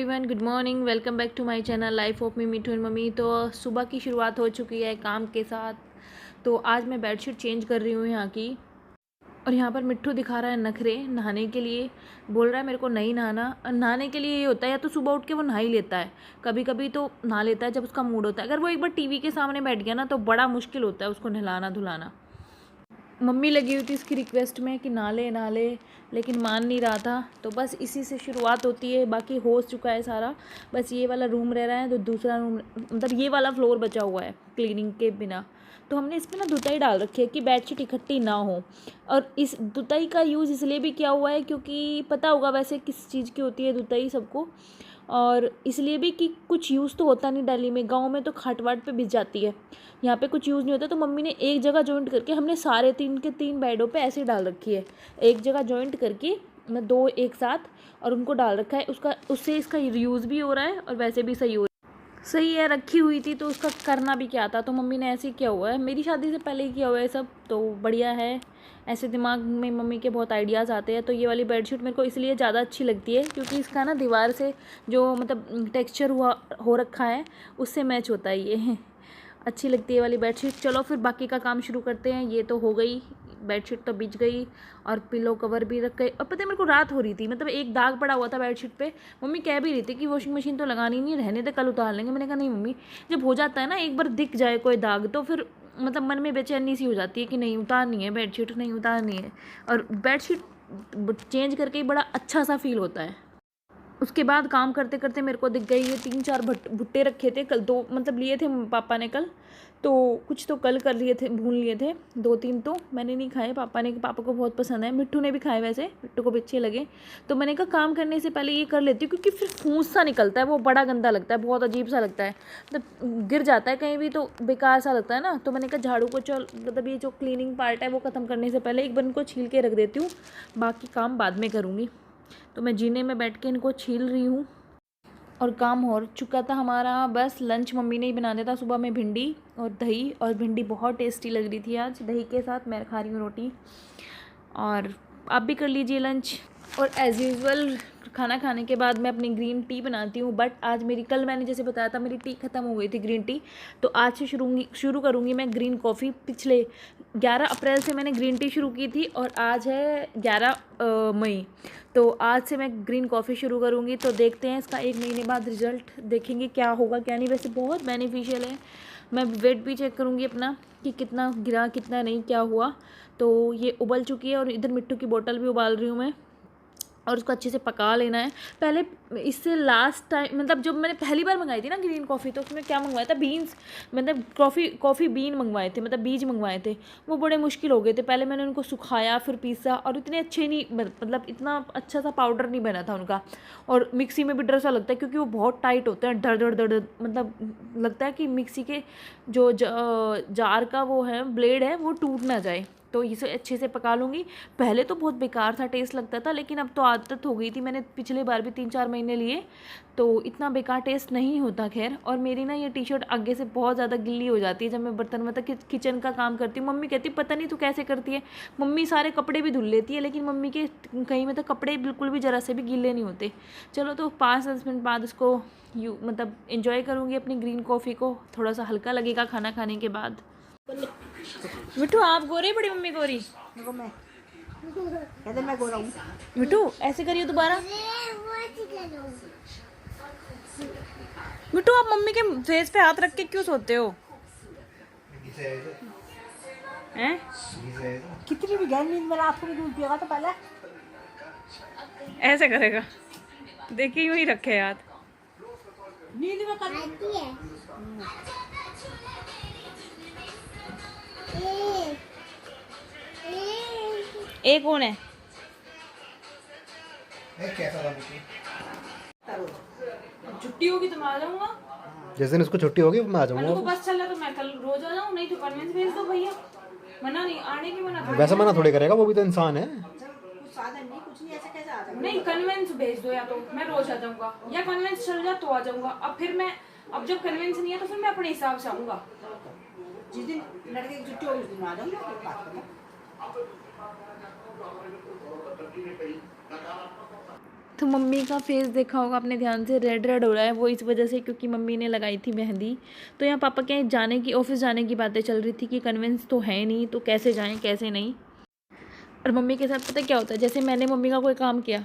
Everyone, good morning. Welcome back to my channel life of me Mithu and mummy. तो सुबह की शुरुआत हो चुकी है काम के साथ। तो आज मैं बेडशीट चेंज कर रही हूँ यहाँ की। और यहाँ पर मिट्ठू दिखा रहा है नखरे नहाने के लिए। बोल रहा है मेरे को नहीं नहाना। नहाने के लिए ये होता है या तो सुबह उठ के वो नहा ही लेता है, कभी कभी तो नहा लेता है जब उसका मूड होता है। अगर वो एक बार टीवी के सामने बैठ गया ना तो बड़ा मुश्किल होता है उसको नहलाना धुलाना। मम्मी लगी हुई थी इसकी रिक्वेस्ट में कि ना ले, लेकिन मान नहीं रहा था। तो बस इसी से शुरुआत होती है, बाकी हो चुका है सारा। बस ये वाला रूम रह रहा है, तो दूसरा रूम मतलब ये वाला फ्लोर बचा हुआ है क्लीनिंग के बिना। तो हमने इसमें ना धुताई डाल रखी है कि बेडशीट इकट्ठी ना हो। और इस धुताई का यूज़ इसलिए भी किया हुआ है क्योंकि पता होगा वैसे किस चीज़ की होती है धुताई सबको। और इसलिए भी कि कुछ यूज़ तो होता नहीं दिल्ली में, गांव में तो खाट वाट पे बिछ जाती है, यहाँ पे कुछ यूज़ नहीं होता। तो मम्मी ने एक जगह जॉइंट करके, हमने सारे तीन के तीन बेडों पे ऐसे डाल रखी है, एक जगह जॉइंट करके मतलब दो एक साथ, और उनको डाल रखा है। उससे इसका यूज़ भी हो रहा है और वैसे भी सही हो रहा है। सही है, रखी हुई थी तो उसका करना भी क्या था, तो मम्मी ने ऐसे ही किया हुआ है। मेरी शादी से पहले ही किया हुआ है सब, तो बढ़िया है। ऐसे दिमाग में मम्मी के बहुत आइडियाज़ आते हैं। तो ये वाली बेडशीट मेरे को इसलिए ज़्यादा अच्छी लगती है क्योंकि इसका ना दीवार से जो मतलब टेक्सचर हुआ हो रखा है उससे मैच होता है ये। अच्छी लगती है वाली बेडशीट। चलो फिर बाकी का काम शुरू करते हैं। ये तो हो गई, बेडशीट तो बिछ गई और पिलो कवर भी रख गए। और पता है मेरे को रात हो रही थी, मतलब एक दाग पड़ा हुआ था बेडशीट पे। मम्मी कह भी रही थी कि वॉशिंग मशीन तो लगानी नहीं, रहने दे, कल उतार लेंगे। मैंने कहा नहीं मम्मी, जब हो जाता है ना एक बार दिख जाए कोई दाग तो फिर मतलब मन में बेचैनी सी हो जाती है कि नहीं उतारनी है बेडशीट, नहीं उतारनी है। और बेडशीट चेंज करके ही बड़ा अच्छा सा फील होता है। उसके बाद काम करते करते मेरे को दिख गई ये 3-4 भुट्टे रखे थे कल, दो मतलब लिए थे पापा ने कल। तो कुछ तो कल कर लिए थे, भून लिए थे। 2-3 तो मैंने नहीं खाए, पापा को बहुत पसंद है। मिट्टू ने भी खाए, वैसे मिट्टू को भी अच्छे लगे। तो मैंने कहा काम करने से पहले ये कर लेती हूँ क्योंकि फिर फूंस सा निकलता है, वो बड़ा गंदा लगता है, बहुत अजीब सा लगता है, मतलब गिर जाता है कहीं भी तो बेकार सा लगता है ना। तो मैंने कहा झाड़ू को चल मतलब ये जो क्लीनिंग पार्ट है वो ख़त्म करने से पहले एक बार इनको छील के रख देती हूँ, बाकी काम बाद में करूँगी। तो मैं जीने में बैठ के इनको छील रही हूँ और काम हो चुका था हमारा। बस लंच मम्मी ने ही बना दिया था सुबह में, भिंडी और दही। और भिंडी बहुत टेस्टी लग रही थी आज दही के साथ। मैं खा रही हूँ रोटी, और आप भी कर लीजिए लंच। और एज़ यूज़ुअल खाना खाने के बाद मैं अपनी ग्रीन टी बनाती हूँ। बट आज मेरी, कल मैंने जैसे बताया था मेरी टी ख़त्म हो गई थी ग्रीन टी, तो आज से शुरू करूँगी मैं ग्रीन कॉफ़ी। पिछले 11 अप्रैल से मैंने ग्रीन टी शुरू की थी और आज है 11 मई। तो आज से मैं ग्रीन कॉफ़ी शुरू करूँगी। तो देखते हैं इसका 1 महीने बाद रिज़ल्ट, देखेंगे क्या होगा क्या नहीं। वैसे बहुत बेनिफिशियल है। मैं वेट भी चेक करूँगी अपना कि कितना गिरा कितना नहीं, क्या हुआ। तो ये उबल चुकी है और इधर मिट्टू की बोतल भी उबाल रही हूँ मैं, और उसको अच्छे से पका लेना है पहले। इससे लास्ट टाइम मतलब जब मैंने पहली बार मंगाई थी ना ग्रीन कॉफ़ी, तो उसमें क्या मंगवाया था, बीन्स, मतलब कॉफ़ी बीन मंगवाए थे, मतलब बीज मंगवाए थे। वो बड़े मुश्किल हो गए थे। पहले मैंने उनको सुखाया फिर पीसा, और इतने अच्छे नहीं, मतलब इतना अच्छा सा पाउडर नहीं बना था उनका। और मिक्सी में भी डर सा लगता है क्योंकि वो बहुत टाइट होते हैं, डर डर डर, मतलब लगता है कि मिक्सी के जो जार का वो है ब्लेड है वो टूट ना जाए। तो इसे अच्छे से पका लूँगी। पहले तो बहुत बेकार था, टेस्ट लगता था, लेकिन अब तो आदत हो गई थी। मैंने पिछले बार भी 3-4 महीने लिए तो इतना बेकार टेस्ट नहीं होता। खैर, और मेरी ना ये टी शर्ट आगे से बहुत ज़्यादा गिल्ली हो जाती है जब मैं बर्तन मतलब किचन का काम करती हूँ। मम्मी कहती पता नहीं तू कैसे करती है। मम्मी सारे कपड़े भी धुल लेती है, लेकिन मम्मी के कहीं मतलब कपड़े बिल्कुल भी ज़रा से भी गीले नहीं होते। चलो, तो 5-10 मिनट बाद इसको मतलब इन्जॉय करूँगी अपनी ग्रीन कॉफ़ी को। थोड़ा सा हल्का लगेगा खाना खाने के बाद। मिठू आप गोरे, बड़ी मम्मी गोरी। मैं कहते मैं गोरा हूँ। मिठू ऐसे करिए दोबारा। मिठू आप मम्मी के फेस पे हाथ रख के क्यों सोते हो हैं? कितनी भी गहरी नींद में रात को भी दूध पिएगा तो पहले ऐसे करेगा, देखिए यूं ही रखे हाथ। नींद में कर एक कौन है? छुट्टी होगी तो मैं आ जाऊंगा। जिस दिन उसको छुट्टी होगी मैं आ अनु को जाऊंगा। बस चल रहा तो मैं कल रोज आ जाऊँ, नहीं तो कन्वेंस भेज दो भैया। मना नहीं, आने की मना थोड़ी। वैसे मना थोड़ी करेगा, वो भी तो इंसान है। कुछ साधन नहीं, कुछ नहीं, ऐसे कैसे आ जाएगा। नहीं, कन्वेंस भेज दो, या तो मैं रोज आ जाऊंगा, या कन्वेंस चल जा तो आ जाऊंगा। अब जब कन्वेंस नहीं है तो फिर मैं अपने हिसाब से आऊंगा। जिस दिन लड़के की छुट्टी होगी उस दिन आ जाऊंगा, फिर बात करना। तो मम्मी का फेस देखा होगा आपने ध्यान से, रेड रेड हो रहा है, वो इस वजह से क्योंकि मम्मी ने लगाई थी मेहंदी। तो यहाँ पापा के जाने की, ऑफिस जाने की बातें चल रही थी कि कन्विंस तो है नहीं, तो कैसे जाएं कैसे नहीं। और मम्मी के साथ पता क्या होता है, जैसे मैंने मम्मी का कोई काम किया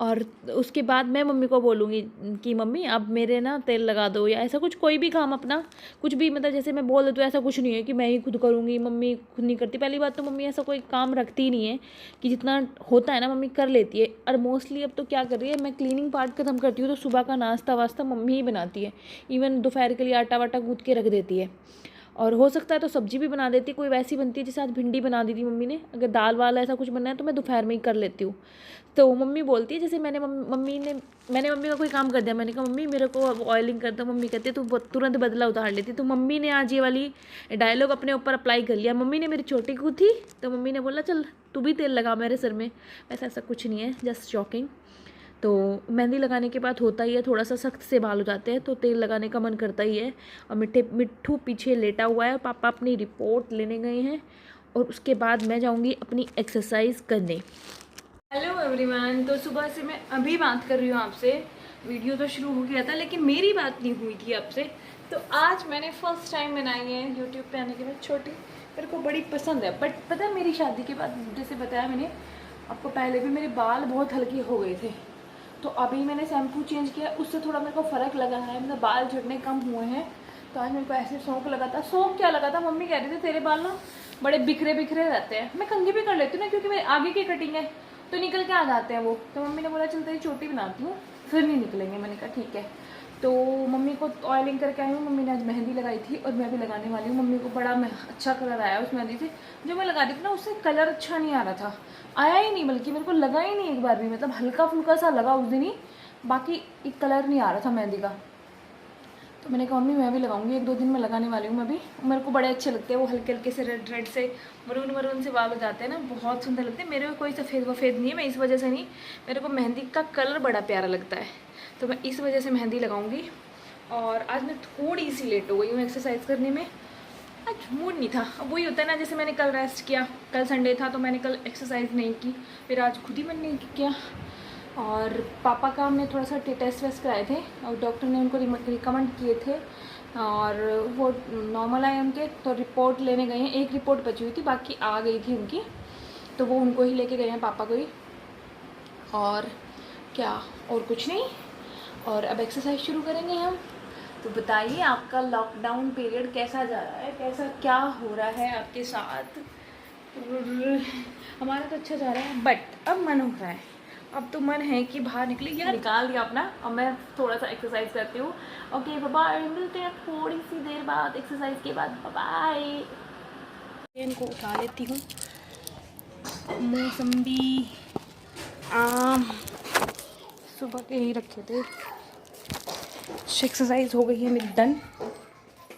और उसके बाद मैं मम्मी को बोलूँगी कि मम्मी अब मेरे ना तेल लगा दो, या ऐसा कुछ कोई भी काम अपना कुछ भी, मतलब जैसे मैं बोल देती हूँ, ऐसा कुछ नहीं है कि मैं ही खुद करूँगी, मम्मी खुद नहीं करती। पहली बात तो मम्मी ऐसा कोई काम रखती ही नहीं है, कि जितना होता है ना मम्मी कर लेती है। और मोस्टली अब तो क्या कर रही है, मैं क्लीनिंग पार्ट खत्म करती हूँ तो सुबह का नाश्ता वास्ता मम्मी ही बनाती है। इवन दोपहर के लिए आटा वाटा गूँथ के रख देती है, और हो सकता है तो सब्जी भी बना देती है, कोई वैसी बनती है। जैसे आज भिंडी बना दी थी मम्मी ने, अगर दाल वाल ऐसा कुछ बनना है तो मैं दोपहर में ही कर लेती हूँ। तो मम्मी बोलती है, जैसे मैंने मम्मी का कोई काम कर दिया, मैंने कहा मम्मी मेरे को अब ऑयलिंग कर दो, मम्मी कहती है तू तुरंत बदला उतार लेती। तो मम्मी ने आज ये वाली डायलॉग अपने ऊपर अप्लाई कर लिया। मम्मी ने मेरी चोटी को थी तो मम्मी ने बोला चल तू भी तेल लगा मेरे सिर में। वैसे ऐसा कुछ नहीं है, जस्ट शॉकिंग। तो मेहंदी लगाने के बाद होता ही है, थोड़ा सा सख्त से बाल हो जाते हैं तो तेल लगाने का मन करता ही है। और मिट्ठू पीछे लेटा हुआ है, पापा अपनी रिपोर्ट लेने गए हैं, और उसके बाद मैं जाऊंगी अपनी एक्सरसाइज करने। हेलो एवरीवन, तो सुबह से मैं अभी बात कर रही हूँ आपसे। वीडियो तो शुरू हो गया था लेकिन मेरी बात नहीं हुई थी आपसे। तो आज मैंने फर्स्ट टाइम बनाई है यूट्यूब पे आने के बाद छोटी, मेरे को बड़ी पसंद है। बट पता है मेरी शादी के बाद, जैसे बताया मैंने आपको पहले भी, मेरे बाल बहुत हल्के हो गए थे। तो अभी मैंने शैम्पू चेंज किया, उससे थोड़ा मेरे को फ़र्क लगा है, मतलब बाल झड़ने कम हुए हैं। तो आज मेरे को ऐसे शौक लगा था। शौक क्या लगा था, मम्मी कह रही थी तेरे बाल ना बड़े बिखरे बिखरे रहते हैं। मैं कंघी भी कर लेती हूँ ना, क्योंकि मेरे आगे की कटिंग है तो निकल के आ जाते हैं वो। तो मम्मी ने बोला चल तेरी चोटी बनाती हूँ, फिर नहीं निकलेंगे। मैंने कहा ठीक है। तो मम्मी को ऑयलिंग करके आई हूँ। मम्मी ने आज मेहंदी लगाई थी और मैं भी लगाने वाली हूँ। मम्मी को बड़ा अच्छा कलर आया उस मेहंदी से। जो मैं लगा रही थी ना उससे कलर अच्छा नहीं आ रहा था, आया ही नहीं, बल्कि मेरे को लगा ही नहीं एक बार भी, मतलब हल्का फुल्का सा लगा उस दिन ही, बाकी एक कलर नहीं आ रहा था मेहंदी का। तो मैंने कहा मम्मी मैं भी लगाऊंगी, 1-2 दिन में लगाने वाली हूँ मैं भी। मेरे को बड़े अच्छे लगते हैं वो हल्के हल्के से रेड रेड से मरून मरून से बाल हो जाते हैं ना, बहुत सुंदर लगते हैं। मेरे को कोई सफ़ेद वफ़ेद नहीं है, मैं इस वजह से नहीं, मेरे को मेहंदी का कलर बड़ा प्यारा लगता है, तो मैं इस वजह से मेहंदी लगाऊंगी। और आज मैं थोड़ी सी लेट हो गई हूँ एक्सरसाइज करने में, आज मूड नहीं था। अब वही होता है ना, जैसे मैंने कल रेस्ट किया, कल संडे था तो मैंने कल एक्सरसाइज नहीं की, फिर आज खुद ही मन नहीं किया। और पापा का हमने थोड़ा सा टेस्ट वेस्ट कराए थे और डॉक्टर ने उनको रिकमेंड किए थे, और वो नॉर्मल आए उनके, तो रिपोर्ट लेने गए हैं। एक रिपोर्ट बची हुई थी, बाकी आ गई थी उनकी, तो वो उनको ही लेके गए हैं, पापा को ही। और क्या, और कुछ नहीं। और अब एक्सरसाइज शुरू करेंगे हम। तो बताइए आपका लॉकडाउन पीरियड कैसा जा रहा है, कैसा क्या हो रहा है आपके साथ। हमारा तो अच्छा जा रहा है, बट अब मन हो रहा है, अब तो मन है कि बाहर निकले यार। निकाल दिया अपना, अब मैं थोड़ा सा एक्सरसाइज करती हूँ। ओके बाय, मिलते हैं थोड़ी सी देर बाद एक्सरसाइज के बाद, बाय। इनको उठा लेती हूँ। मौसम्बी, आम सुबह के ही रखे थे। एक्सरसाइज हो गई है मेरी डन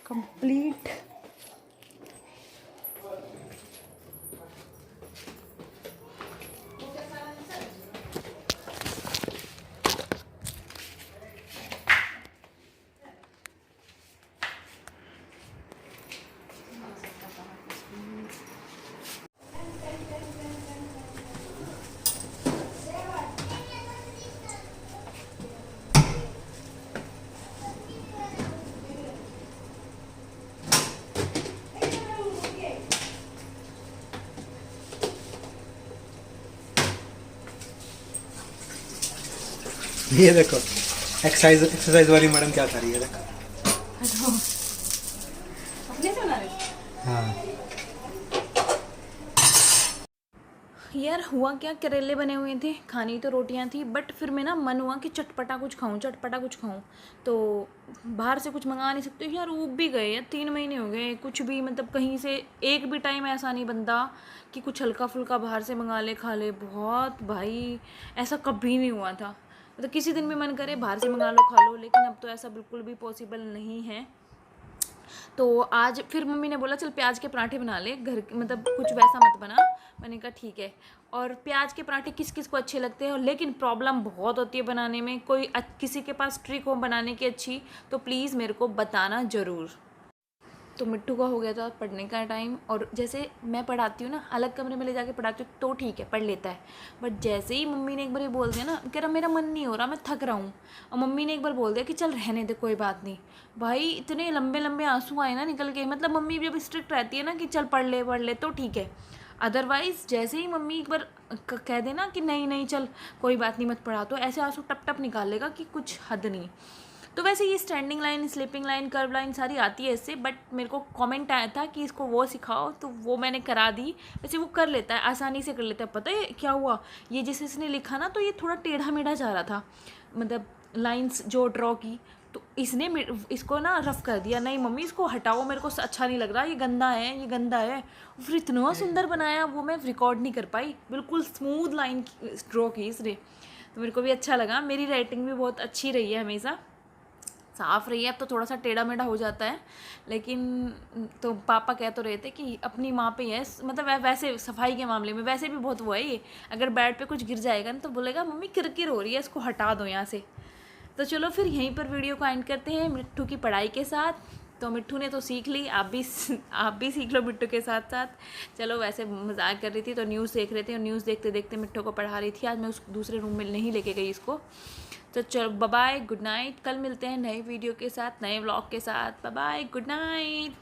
कंप्लीट। ये देखो एक्सरसाइज वाली मैडम क्या कर रही है, देखो। अपने से बना रहे? हाँ यार हुआ क्या, करेले बने हुए थे, खानी तो रोटियां थी, बट फिर मैं ना मन हुआ कि चटपटा कुछ खाऊं, चटपटा कुछ खाऊं। तो बाहर से कुछ मंगा नहीं सकते यार, ऊब भी गए यार, 3 महीने हो गए कुछ भी, मतलब कहीं से एक भी टाइम ऐसा नहीं बनता कि कुछ हल्का फुल्का बाहर से मंगा ले खा ले। बहुत भाई ऐसा कभी नहीं हुआ था, मतलब किसी दिन भी मन करे बाहर से मंगा लो खा लो, लेकिन अब तो ऐसा बिल्कुल भी पॉसिबल नहीं है। तो आज फिर मम्मी ने बोला चल प्याज के पराठे बना ले घर, मतलब कुछ वैसा मत बना। मैंने कहा ठीक है। और प्याज के पराठे किस किस को अच्छे लगते हैं, लेकिन प्रॉब्लम बहुत होती है बनाने में। कोई किसी के पास ट्रिक हो बनाने की अच्छी तो प्लीज़ मेरे को बताना ज़रूर। तो मिट्टू का हो गया था पढ़ने का टाइम, और जैसे मैं पढ़ाती हूँ ना, अलग कमरे में ले जाके पढ़ाती हूँ तो ठीक है, पढ़ लेता है। बट जैसे ही मम्मी ने एक बार ये बोल दिया ना, कह रहा मेरा मन नहीं हो रहा, मैं थक रहा हूँ, और मम्मी ने एक बार बोल दिया कि चल रहने दे कोई बात नहीं, भाई इतने लंबे लंबे आंसू आए ना निकल के। मतलब मम्मी जब स्ट्रिक्ट रहती है ना कि चल पढ़ ले तो ठीक है, अदरवाइज़ जैसे ही मम्मी एक बार कह देना कि नहीं नहीं चल कोई बात नहीं मत पढ़ा, तो ऐसे आंसू टप टप निकाल लेगा कि कुछ हद नहीं। तो वैसे ये standing line, sleeping line, curve line सारी आती है इससे, बट मेरे को कमेंट आया था कि इसको वो सिखाओ, तो वो मैंने करा दी। वैसे वो कर लेता है, आसानी से कर लेता है। पता है क्या हुआ, ये जैसे इसने लिखा ना, तो ये थोड़ा टेढ़ा मेढ़ा जा रहा था, मतलब लाइंस जो ड्रॉ की, तो इसने इसको ना रफ कर दिया। नहीं मम्मी इसको हटाओ, मेरे को अच्छा नहीं लग रहा, ये गंदा है, ये गंदा है। फिर इतना सुंदर बनाया, वो मैं रिकॉर्ड नहीं कर पाई, बिल्कुल स्मूथ लाइन ड्रॉ की इसने, तो मेरे को भी अच्छा लगा। मेरी राइटिंग भी बहुत अच्छी रही है, हमेशा साफ़ रही है। अब तो थोड़ा सा टेढ़ा मेढ़ा हो जाता है, लेकिन तो पापा कह तो रहे थे कि अपनी माँ पे है, मतलब वैसे सफाई के मामले में वैसे भी बहुत वो है ये, अगर बेड पे कुछ गिर जाएगा ना तो बोलेगा मम्मी किरकिर हो रही है, इसको हटा दो यहाँ से। तो चलो फिर यहीं पर वीडियो को एंड करते हैं मिट्टू की पढ़ाई के साथ। तो मिट्टू ने तो सीख ली, आप भी सीख लो मिट्टू के साथ साथ। चलो वैसे मजाक कर रही थी, तो न्यूज़ देख रहे थे, और न्यूज़ देखते देखते मिट्टू को पढ़ा रही थी। आज मैं उस दूसरे रूम में नहीं लेके गई इसको। तो चलो बाय बाय, गुड नाइट। कल मिलते हैं नए वीडियो के साथ, नए व्लॉग के साथ। Bye bye, good night.